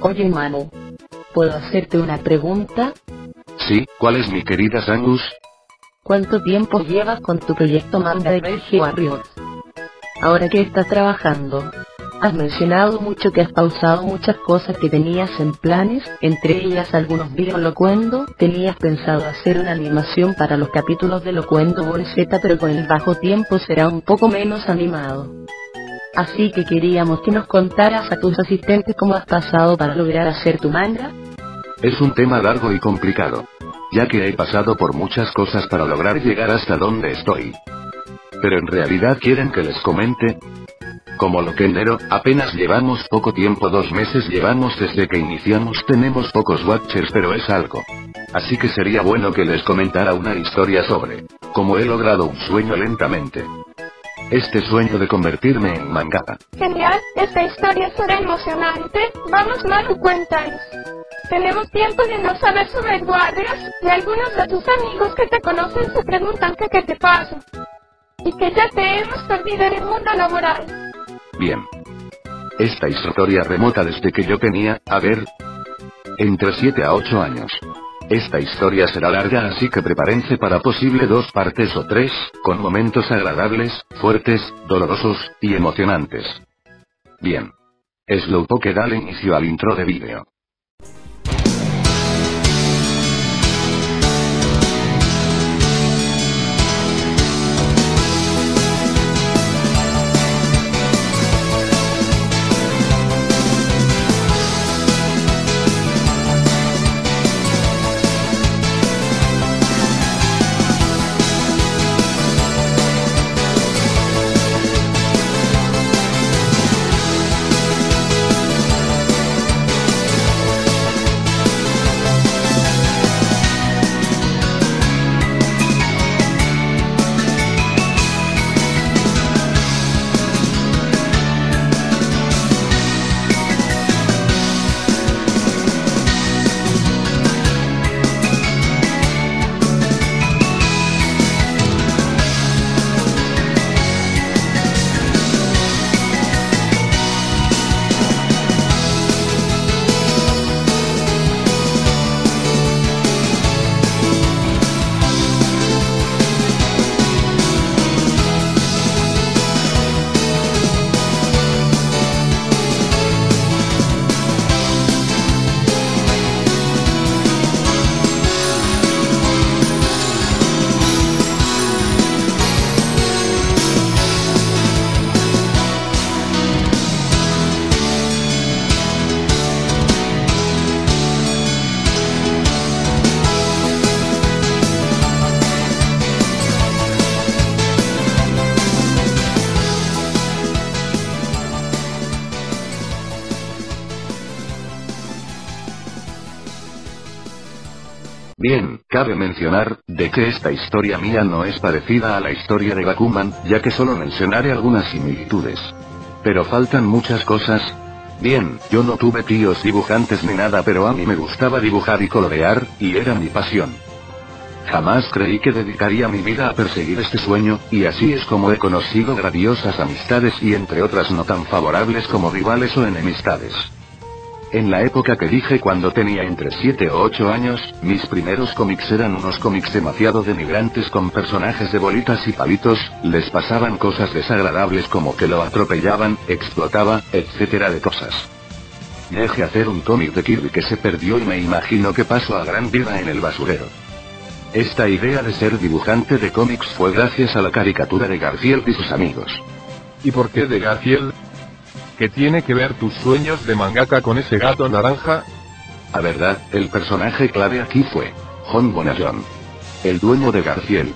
Oye Manu, ¿puedo hacerte una pregunta? Sí, ¿cuál es mi querida Sangus? ¿Cuánto tiempo llevas con tu proyecto Manga de Verge Warriors? Ahora que estás trabajando, has mencionado mucho que has pausado muchas cosas que tenías en planes, entre ellas algunos videos Locuendo. Tenías pensado hacer una animación para los capítulos de Locuendo Ball Z, pero con el bajo tiempo será un poco menos animado. Así que queríamos que nos contaras a tus asistentes cómo has pasado para lograr hacer tu manga. Es un tema largo y complicado, ya que he pasado por muchas cosas para lograr llegar hasta donde estoy. Pero en realidad quieren que les comente. Como Loquendero, apenas llevamos poco tiempo, 2 meses llevamos desde que iniciamos, tenemos pocos watchers, pero es algo. Así que sería bueno que les comentara una historia sobre cómo he logrado un sueño lentamente. Este sueño de convertirme en mangaka. Genial, esta historia será emocionante. Vamos Manu, cuéntanos. Tenemos tiempo de no saber sobre Warriors, y algunos de tus amigos que te conocen se preguntan que qué te pasa. Y que ya te hemos perdido en el mundo laboral. Bien. Esta historia remota desde que yo tenía, entre 7 a 8 años. Esta historia será larga, así que prepárense para posible 2 partes o 3, con momentos agradables, fuertes, dolorosos, y emocionantes. Bien. Slowpoke, dale inicio al intro de vídeo. Bien, cabe mencionar, de que esta historia mía no es parecida a la historia de Bakuman, ya que solo mencionaré algunas similitudes. Pero faltan muchas cosas. Bien, yo no tuve tíos dibujantes ni nada, pero a mí me gustaba dibujar y colorear, y era mi pasión. Jamás creí que dedicaría mi vida a perseguir este sueño, y así es como he conocido grandiosas amistades y entre otras no tan favorables como rivales o enemistades. En la época que dije, cuando tenía entre 7 o 8 años, mis primeros cómics eran unos cómics demasiado denigrantes con personajes de bolitas y palitos, les pasaban cosas desagradables como que lo atropellaban, explotaba, etcétera de cosas. Dejé hacer un cómic de Kirby que se perdió y me imagino que pasó a gran vida en el basurero. Esta idea de ser dibujante de cómics fue gracias a la caricatura de Garfield y sus amigos. ¿Y por qué de Garfield? ¿Qué tiene que ver tus sueños de mangaka con ese gato naranja? A verdad, el personaje clave aquí fue John Bonajon, el dueño de Garfield.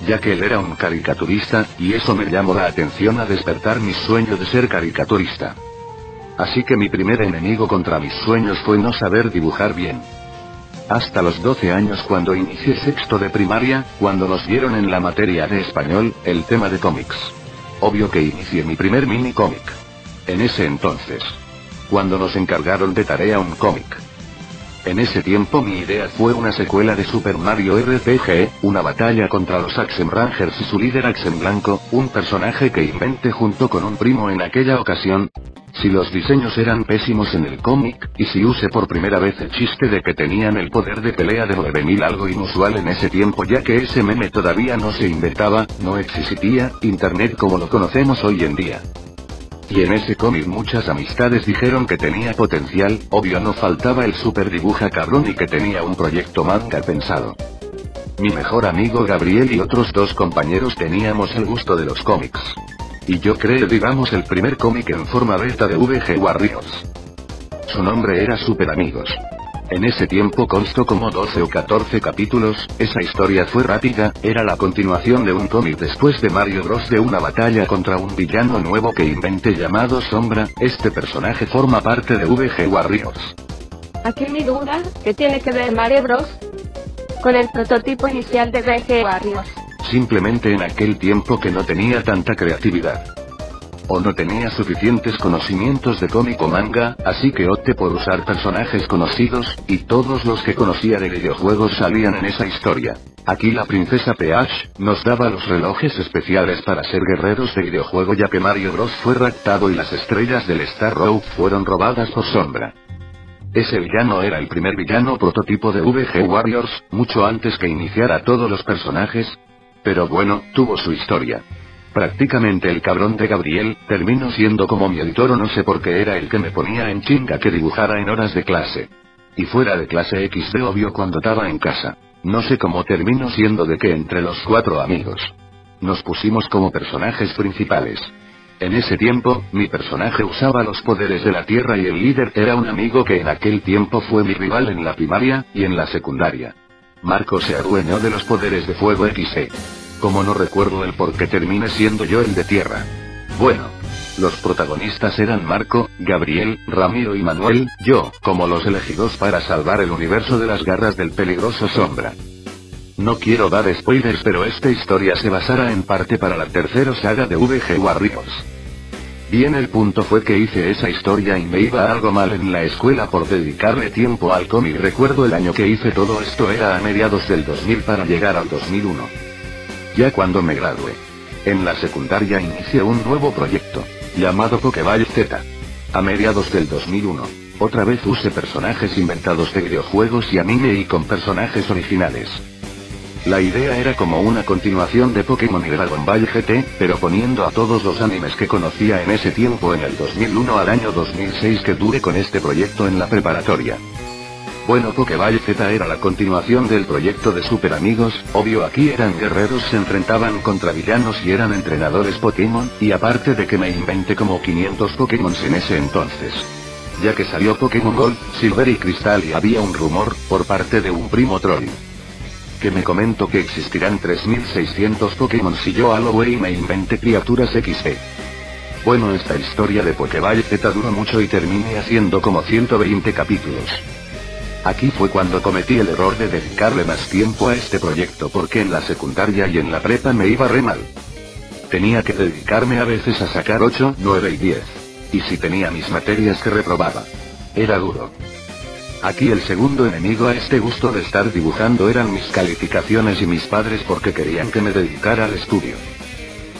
Ya que él era un caricaturista, y eso me llamó la atención a despertar mi sueño de ser caricaturista. Así que mi primer enemigo contra mis sueños fue no saber dibujar bien. Hasta los 12 años, cuando inicié sexto de primaria, cuando nos dieron en la materia de español, el tema de cómics. Obvio que inicié mi primer mini cómic. En ese entonces, cuando nos encargaron de tarea un cómic. En ese tiempo mi idea fue una secuela de Super Mario RPG, una batalla contra los Action Rangers y su líder Action Blanco, un personaje que inventé junto con un primo en aquella ocasión. Si los diseños eran pésimos en el cómic, y si usé por primera vez el chiste de que tenían el poder de pelea de 9000, algo inusual en ese tiempo ya que ese meme todavía no se inventaba, no existía internet como lo conocemos hoy en día. Y en ese cómic muchas amistades dijeron que tenía potencial, obvio no faltaba el super dibuja cabrón y que tenía un proyecto manga pensado. Mi mejor amigo Gabriel y otros 2 compañeros teníamos el gusto de los cómics. Y yo creé digamos el primer cómic en forma beta de VG Warriors. Su nombre era Super Amigos. En ese tiempo constó como 12 o 14 capítulos, esa historia fue rápida, era la continuación de un cómic después de Mario Bros de una batalla contra un villano nuevo que inventé llamado Sombra, este personaje forma parte de VG Warriors. Aquí mi duda, ¿qué tiene que ver Mario Bros con el prototipo inicial de VG Warriors? Simplemente en aquel tiempo que no tenía tanta creatividad. O no tenía suficientes conocimientos de cómic o manga, así que opté por usar personajes conocidos, y todos los que conocía de videojuegos salían en esa historia. Aquí la princesa Peach nos daba los relojes especiales para ser guerreros de videojuego ya que Mario Bros fue raptado y las estrellas del Star Road fueron robadas por Sombra. Ese villano era el primer villano prototipo de VG Warriors, mucho antes que iniciara todos los personajes. Pero bueno, tuvo su historia. Prácticamente el cabrón de Gabriel, terminó siendo como mi editor o no sé por qué era el que me ponía en chinga que dibujara en horas de clase. Y fuera de clase XD obvio cuando estaba en casa. No sé cómo terminó siendo de que entre los 4 amigos nos pusimos como personajes principales. En ese tiempo, mi personaje usaba los poderes de la tierra y el líder era un amigo que en aquel tiempo fue mi rival en la primaria, y en la secundaria. Marco se adueñó de los poderes de fuego XE. Como no recuerdo el por qué terminé siendo yo el de tierra. Bueno. Los protagonistas eran Marco, Gabriel, Ramiro y Manuel, yo, como los elegidos para salvar el universo de las garras del peligroso Sombra. No quiero dar spoilers pero esta historia se basará en parte para la tercera saga de VG Warriors. Bien, el punto fue que hice esa historia y me iba algo mal en la escuela por dedicarle tiempo al cómic. Recuerdo el año que hice todo esto era a mediados del 2000 para llegar al 2001. Ya cuando me gradué. En la secundaria inicié un nuevo proyecto, llamado Pokéball Z. A mediados del 2001, otra vez usé personajes inventados de videojuegos y anime y con personajes originales. La idea era como una continuación de Pokémon y Dragon Ball GT, pero poniendo a todos los animes que conocía en ese tiempo en el 2001 al año 2006 que duré con este proyecto en la preparatoria. Bueno, Pokéball Z era la continuación del proyecto de Super Amigos, obvio aquí eran guerreros, se enfrentaban contra villanos y eran entrenadores Pokémon, y aparte de que me inventé como 500 Pokémon en ese entonces. Ya que salió Pokémon Gold, Silver y Crystal y había un rumor, por parte de un primo troll, que me comentó que existirán 3600 Pokémon si yo a lo güey me inventé criaturas XD. Bueno, esta historia de Pokéball Z duró mucho y terminé haciendo como 120 capítulos. Aquí fue cuando cometí el error de dedicarle más tiempo a este proyecto porque en la secundaria y en la prepa me iba re mal. Tenía que dedicarme a veces a sacar 8, 9 y 10. Y si tenía mis materias que reprobaba. Era duro. Aquí el segundo enemigo a este gusto de estar dibujando eran mis calificaciones y mis padres porque querían que me dedicara al estudio.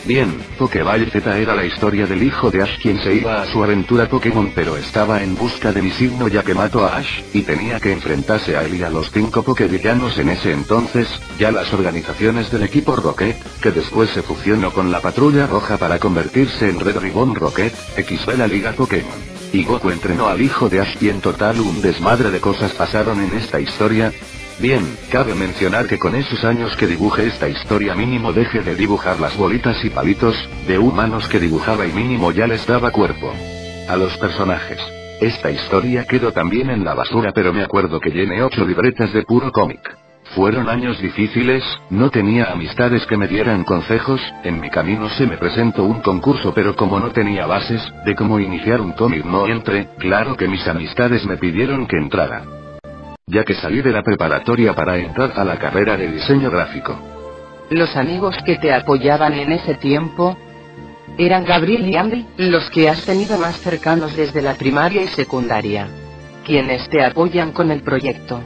Bien, Pokéball Z era la historia del hijo de Ash quien se iba a su aventura Pokémon pero estaba en busca de mi signo ya que mató a Ash, y tenía que enfrentarse a él y a los 5 Pokévillanos en ese entonces, ya las organizaciones del equipo Rocket, que después se fusionó con la Patrulla Roja para convertirse en Red Ribbon Rocket, XB la Liga Pokémon. Y Goku entrenó al hijo de Ash y en total un desmadre de cosas pasaron en esta historia. Bien, cabe mencionar que con esos años que dibujé esta historia mínimo dejé de dibujar las bolitas y palitos, de humanos que dibujaba y mínimo ya les daba cuerpo a los personajes. Esta historia quedó también en la basura pero me acuerdo que llené 8 libretas de puro cómic. Fueron años difíciles, no tenía amistades que me dieran consejos, en mi camino se me presentó un concurso pero como no tenía bases, de cómo iniciar un cómic no entré, claro que mis amistades me pidieron que entrara. Ya que salí de la preparatoria para entrar a la carrera de diseño gráfico. Los amigos que te apoyaban en ese tiempo eran Gabriel y Andy, los que has tenido más cercanos desde la primaria y secundaria. quienes te apoyan con el proyecto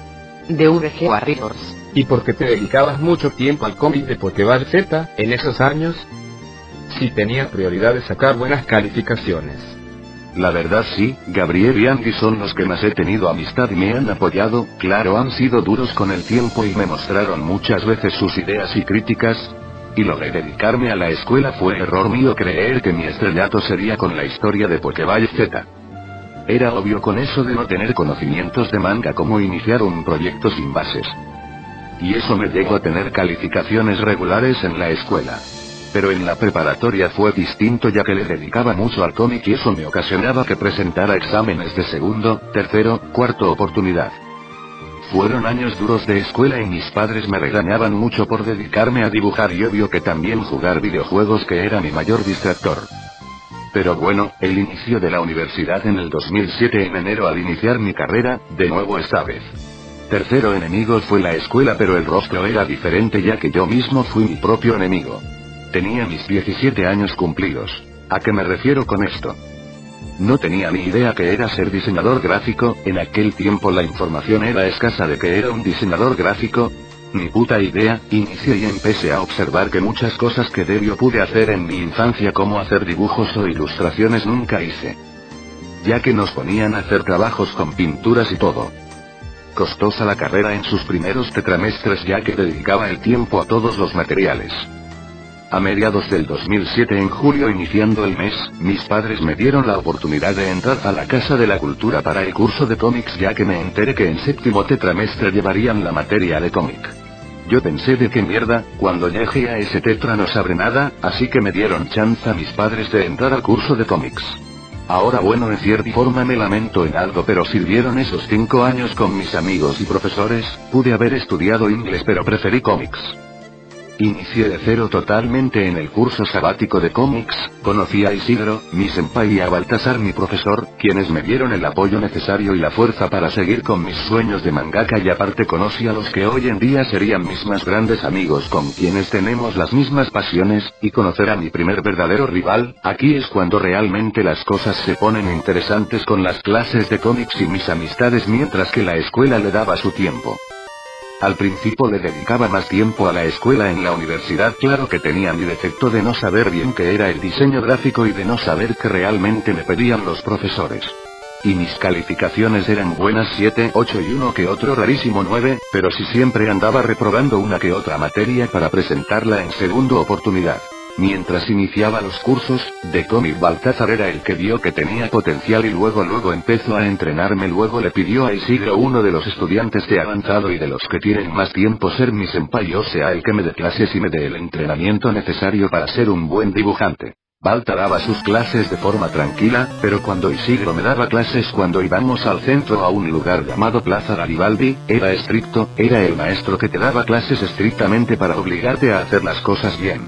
de VG Warriors. ¿Y por qué te dedicabas mucho tiempo al cómic de Pokéball Z en esos años? Si tenías prioridad de sacar buenas calificaciones. La verdad sí, Gabriel y Andy son los que más he tenido amistad y me han apoyado, claro han sido duros con el tiempo y me mostraron muchas veces sus ideas y críticas. Y lo de dedicarme a la escuela fue error mío creer que mi estrellato sería con la historia de Pokéball Z. Era obvio con eso de no tener conocimientos de manga como iniciar un proyecto sin bases. Y eso me llegó a tener calificaciones regulares en la escuela. Pero en la preparatoria fue distinto ya que le dedicaba mucho al cómic y eso me ocasionaba que presentara exámenes de segundo, tercero, cuarto oportunidad. Fueron años duros de escuela y mis padres me regañaban mucho por dedicarme a dibujar y obvio que también jugar videojuegos que era mi mayor distractor. Pero bueno, el inicio de la universidad en el 2007 en enero al iniciar mi carrera, de nuevo esta vez. Tercero enemigo fue la escuela pero el rostro era diferente ya que yo mismo fui mi propio enemigo. Tenía mis 17 años cumplidos. ¿A qué me refiero con esto? No tenía ni idea que era ser diseñador gráfico, en aquel tiempo la información era escasa de que era un diseñador gráfico. Ni puta idea, inicié y empecé a observar que muchas cosas que pude hacer en mi infancia como hacer dibujos o ilustraciones nunca hice. Ya que nos ponían a hacer trabajos con pinturas y todo. Costosa la carrera en sus primeros tetramestres ya que dedicaba el tiempo a todos los materiales. A mediados del 2007 en julio iniciando el mes, mis padres me dieron la oportunidad de entrar a la Casa de la Cultura para el curso de cómics ya que me enteré que en séptimo tetramestre llevarían la materia de cómic. Yo pensé de qué mierda, cuando llegué a ese tetra no sabré nada, así que me dieron chance a mis padres de entrar al curso de cómics. Ahora bueno en cierta forma me lamento en algo pero sirvieron esos 5 años con mis amigos y profesores, pude haber estudiado inglés pero preferí cómics. Inicié de cero totalmente en el curso sabático de cómics, conocí a Isidro, mi senpai y a Baltasar mi profesor, quienes me dieron el apoyo necesario y la fuerza para seguir con mis sueños de mangaka y aparte conocí a los que hoy en día serían mis más grandes amigos con quienes tenemos las mismas pasiones, y conocer a mi primer verdadero rival, aquí es cuando realmente las cosas se ponen interesantes con las clases de cómics y mis amistades mientras que la escuela le daba su tiempo. Al principio le dedicaba más tiempo a la escuela en la universidad claro que tenía mi defecto de no saber bien qué era el diseño gráfico y de no saber qué realmente me pedían los profesores. Y mis calificaciones eran buenas 7, 8 y uno que otro rarísimo 9, pero sí siempre andaba reprobando una que otra materia para presentarla en segunda oportunidad. Mientras iniciaba los cursos de cómic Baltasar era el que vio que tenía potencial y luego empezó a entrenarme luego le pidió a Isidro uno de los estudiantes de avanzado y de los que tienen más tiempo ser mi senpai o sea el que me dé clases y me dé el entrenamiento necesario para ser un buen dibujante. Balta daba sus clases de forma tranquila, pero cuando Isidro me daba clases cuando íbamos al centro a un lugar llamado Plaza Garibaldi, era estricto, era el maestro que te daba clases estrictamente para obligarte a hacer las cosas bien.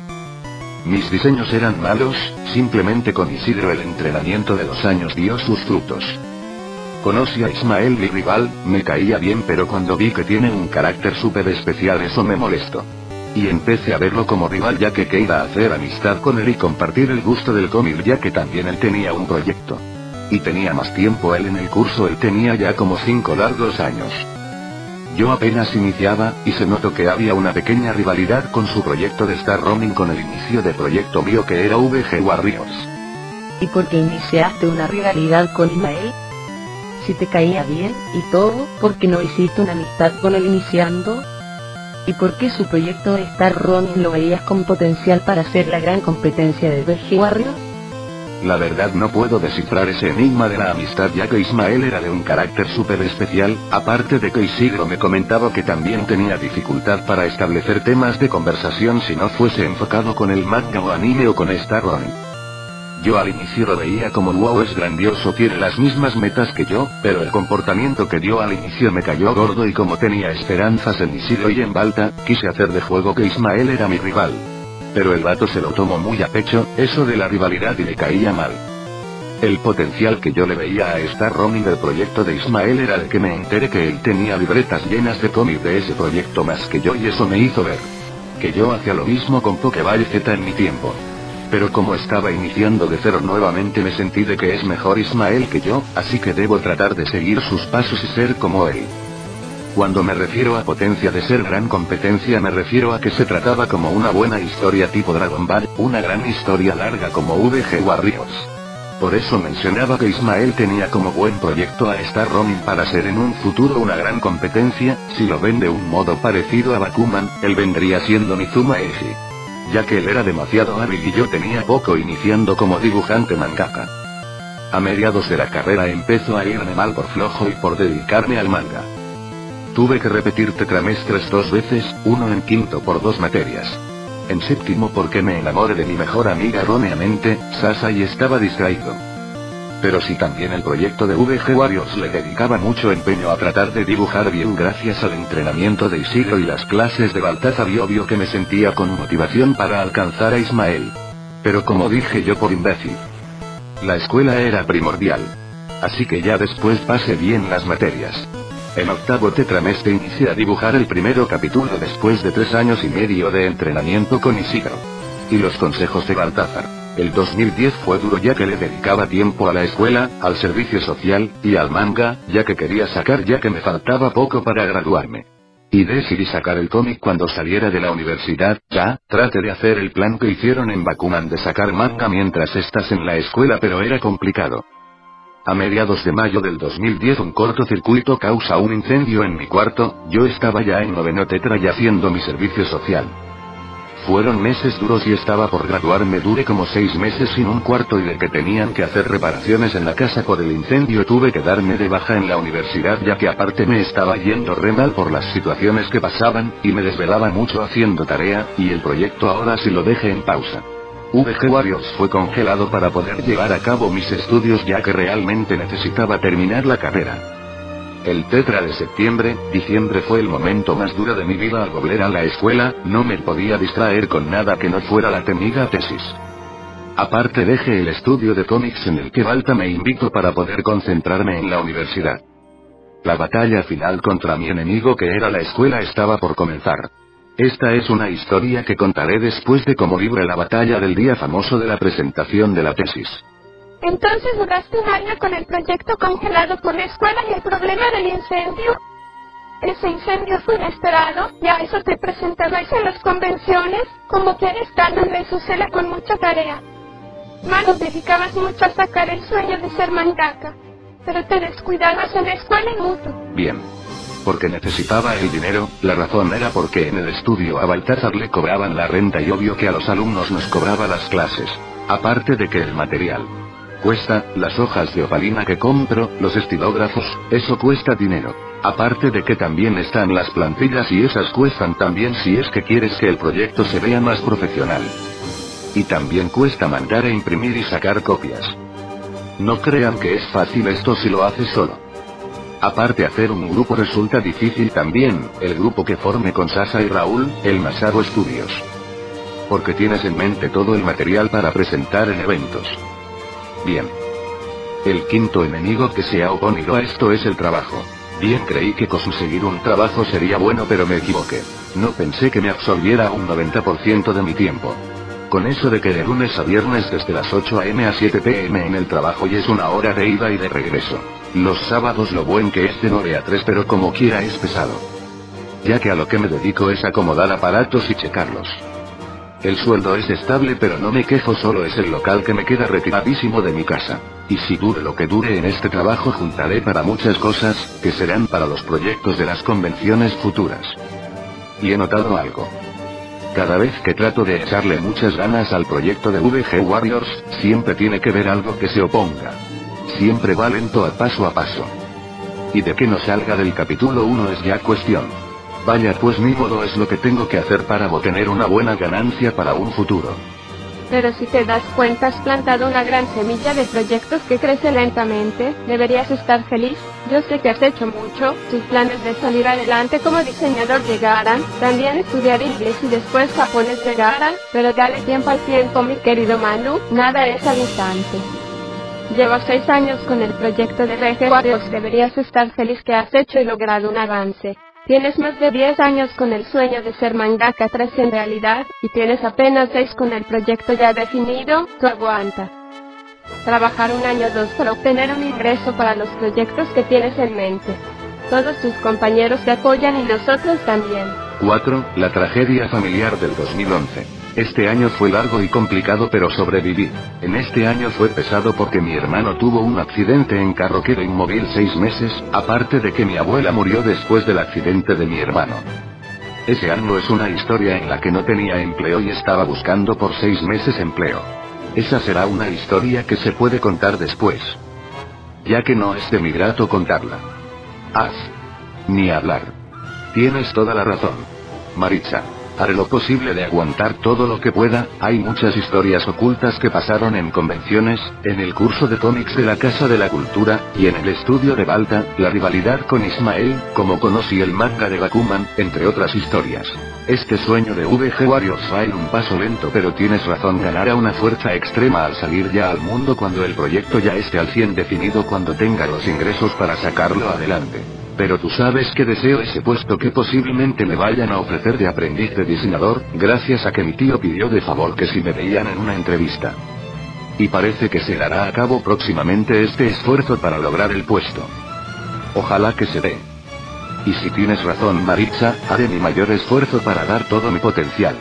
Mis diseños eran malos, simplemente con Isidro el entrenamiento de 2 años dio sus frutos. Conocí a Ismael mi rival, me caía bien pero cuando vi que tiene un carácter súper especial eso me molestó. Y empecé a verlo como rival ya que quería hacer amistad con él y compartir el gusto del cómic ya que también él tenía un proyecto. Y tenía más tiempo él en el curso él tenía ya como 5 largos años. Yo apenas iniciaba, y se notó que había una pequeña rivalidad con su proyecto de Star Roaming con el inicio de proyecto mío que era VG Warriors. ¿Y por qué iniciaste una rivalidad con Ismael? Si te caía bien, y todo, ¿por qué no hiciste una amistad con él iniciando? ¿Y por qué su proyecto de Star Roaming lo veías con potencial para ser la gran competencia de VG Warriors? La verdad no puedo descifrar ese enigma de la amistad ya que Ismael era de un carácter súper especial, aparte de que Isidro me comentaba que también tenía dificultad para establecer temas de conversación si no fuese enfocado con el manga o anime o con Star Roaming. Yo al inicio lo veía como wow es grandioso tiene las mismas metas que yo, pero el comportamiento que dio al inicio me cayó gordo y como tenía esperanzas en Isidro y en Balta, quise hacer de juego que Ismael era mi rival. Pero el vato se lo tomó muy a pecho, eso de la rivalidad y le caía mal. El potencial que yo le veía a Star Roaming del proyecto de Ismael era el que me enteré que él tenía libretas llenas de cómic de ese proyecto más que yo y eso me hizo ver que yo hacía lo mismo con Pokéball Z en mi tiempo. Pero como estaba iniciando de cero nuevamente me sentí de que es mejor Ismael que yo, así que debo tratar de seguir sus pasos y ser como él. Cuando me refiero a potencia de ser gran competencia me refiero a que se trataba como una buena historia tipo Dragon Ball, una gran historia larga como VG Warriors. Por eso mencionaba que Ismael tenía como buen proyecto a Star Ronin para ser en un futuro una gran competencia. Si lo ven de un modo parecido a Bakuman, él vendría siendo Mizuma Eiji. Ya que él era demasiado hábil y yo tenía poco iniciando como dibujante mangaka. A mediados de la carrera empezó a irme mal por flojo y por dedicarme al manga. Tuve que repetir tetramestres 2 veces, uno en quinto por 2 materias. En séptimo porque me enamoré de mi mejor amiga erróneamente, Sasa, y estaba distraído. Pero sí, también el proyecto de VG Warriors le dedicaba mucho empeño a tratar de dibujar bien gracias al entrenamiento de Isidro y las clases de Baltazar, y obvio que me sentía con motivación para alcanzar a Ismael. Pero como dije yo por imbécil, la escuela era primordial. Así que ya después pasé bien las materias. En octavo tetramestre inicié a dibujar el primero capítulo después de 3 años y medio de entrenamiento con Isidro y los consejos de Baltazar. El 2010 fue duro ya que le dedicaba tiempo a la escuela, al servicio social, y al manga, ya que quería sacar ya que me faltaba poco para graduarme. Y decidí sacar el cómic cuando saliera de la universidad. Ya, traté de hacer el plan que hicieron en Bakuman de sacar manga mientras estás en la escuela, pero era complicado. A mediados de mayo del 2010 un cortocircuito causa un incendio en mi cuarto. Yo estaba ya en noveno tetra y haciendo mi servicio social. Fueron meses duros y estaba por graduarme. Duré como 6 meses sin un cuarto y de que tenían que hacer reparaciones en la casa por el incendio tuve que darme de baja en la universidad, ya que aparte me estaba yendo re mal por las situaciones que pasaban, y me desvelaba mucho haciendo tarea, y el proyecto ahora sí lo dejé en pausa. VG Warriors fue congelado para poder llevar a cabo mis estudios, ya que realmente necesitaba terminar la carrera. El tetra de diciembre fue el momento más duro de mi vida al volver a la escuela. No me podía distraer con nada que no fuera la temida tesis. Aparte dejé el estudio de cómics en el que Balta me invitó para poder concentrarme en la universidad. La batalla final contra mi enemigo que era la escuela estaba por comenzar. Esta es una historia que contaré después de cómo libré la batalla del día famoso de la presentación de la tesis. Entonces duraste un año con el proyecto congelado por la escuela y el problema del incendio. Ese incendio fue inesperado, y a eso te presentabas en las convenciones, como que eres tan Mesuzela con mucha tarea. Mano, dedicabas mucho a sacar el sueño de ser mangaka, pero te descuidabas en la escuela y mucho. Bien. Porque necesitaba el dinero. La razón era porque en el estudio a Baltazar le cobraban la renta y obvio que a los alumnos nos cobraba las clases. Aparte de que el material cuesta, las hojas de opalina que compro, los estilógrafos, eso cuesta dinero. Aparte de que también están las plantillas y esas cuestan también si es que quieres que el proyecto se vea más profesional. Y también cuesta mandar a imprimir y sacar copias. No crean que es fácil esto si lo haces solo. Aparte hacer un grupo resulta difícil también, el grupo que forme con Sasa y Raúl, el Masago Studios. Porque tienes en mente todo el material para presentar en eventos. Bien. El quinto enemigo que se ha oponido a esto es el trabajo. Bien, creí que conseguir un trabajo sería bueno, pero me equivoqué. No pensé que me absorbiera un 90% de mi tiempo. Con eso de que de lunes a viernes desde las 8 am a 7 pm en el trabajo y es 1 hora de ida y de regreso. Los sábados lo buen que es de 9 a 3, pero como quiera es pesado. Ya que a lo que me dedico es acomodar aparatos y checarlos. El sueldo es estable, pero no me quejo, solo es el local que me queda retiradísimo de mi casa. Y si dure lo que dure en este trabajo juntaré para muchas cosas, que serán para los proyectos de las convenciones futuras. Y he notado algo. Cada vez que trato de echarle muchas ganas al proyecto de VG Warriors, siempre tiene que ver algo que se oponga. Siempre va lento a paso. Y de que no salga del capítulo 1 es ya cuestión. Vaya, pues ni modo, es lo que tengo que hacer para obtener una buena ganancia para un futuro. Pero si te das cuenta, has plantado una gran semilla de proyectos que crece lentamente. Deberías estar feliz. Yo sé que has hecho mucho. Tus planes de salir adelante como diseñador llegarán. También estudiar inglés y después japonés llegarán. Pero dale tiempo al tiempo, mi querido Manu. Nada es al instante. Llevas 6 años con el proyecto de VG Warriors. Deberías estar feliz que has hecho y logrado un avance. Tienes más de 10 años con el sueño de ser mangaka 3 en realidad, y tienes apenas 6 con el proyecto ya definido, tú aguanta. Trabajar 1 año o 2 para obtener un ingreso para los proyectos que tienes en mente. Todos tus compañeros te apoyan y nosotros también. 4. La tragedia familiar del 2011. Este año fue largo y complicado, pero sobreviví. En este año fue pesado porque mi hermano tuvo un accidente en carro, quedó inmóvil 6 meses, aparte de que mi abuela murió después del accidente de mi hermano. Ese año es una historia en la que no tenía empleo y estaba buscando por 6 meses empleo. Esa será una historia que se puede contar después, ya que no es de mi grato contarla. Ni hablar. Tienes toda la razón, Maritza. Haré lo posible de aguantar todo lo que pueda. Hay muchas historias ocultas que pasaron en convenciones, en el curso de cómics de la Casa de la Cultura, y en el estudio de Balta, la rivalidad con Ismael, como conocí el manga de Bakuman, entre otras historias. Este sueño de VG Warriors va en un paso lento, pero tienes razón, ganará una fuerza extrema al salir ya al mundo cuando el proyecto ya esté al 100 definido, cuando tenga los ingresos para sacarlo adelante. Pero tú sabes que deseo ese puesto que posiblemente me vayan a ofrecer de aprendiz de diseñador, gracias a que mi tío pidió de favor que si me veían en una entrevista. Y parece que se dará a cabo próximamente este esfuerzo para lograr el puesto. Ojalá que se dé. Y si tienes razón, Maritza, haré mi mayor esfuerzo para dar todo mi potencial.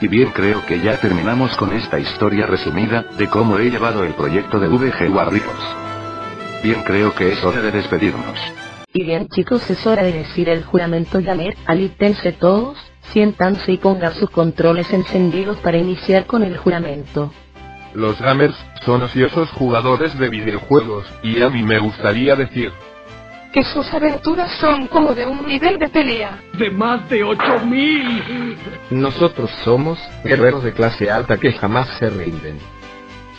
Y bien, creo que ya terminamos con esta historia resumida, de cómo he llevado el proyecto de VG Warriors. Bien, creo que es hora de despedirnos. Y bien, chicos, es hora de decir el juramento Gamer. Alístense todos, siéntanse y pongan sus controles encendidos para iniciar con el juramento. Los gamers son ociosos jugadores de videojuegos, y a mí me gustaría decir Que sus aventuras son como de un nivel de pelea. ¡De más de 8000! Nosotros somos guerreros de clase alta que jamás se rinden.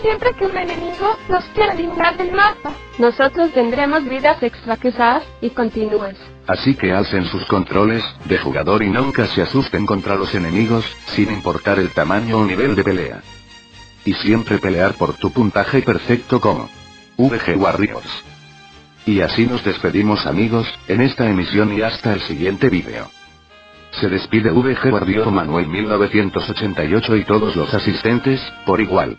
Siempre que un enemigo nos quiera eliminar del mapa, nosotros tendremos vidas extra quizás, y continúes. Así que alcen sus controles de jugador y nunca se asusten contra los enemigos, sin importar el tamaño o nivel de pelea. Y siempre pelear por tu puntaje perfecto como VG Warriors. Y así nos despedimos, amigos, en esta emisión y hasta el siguiente vídeo. Se despide VG Warrior Manuel 1988 y todos los asistentes, por igual.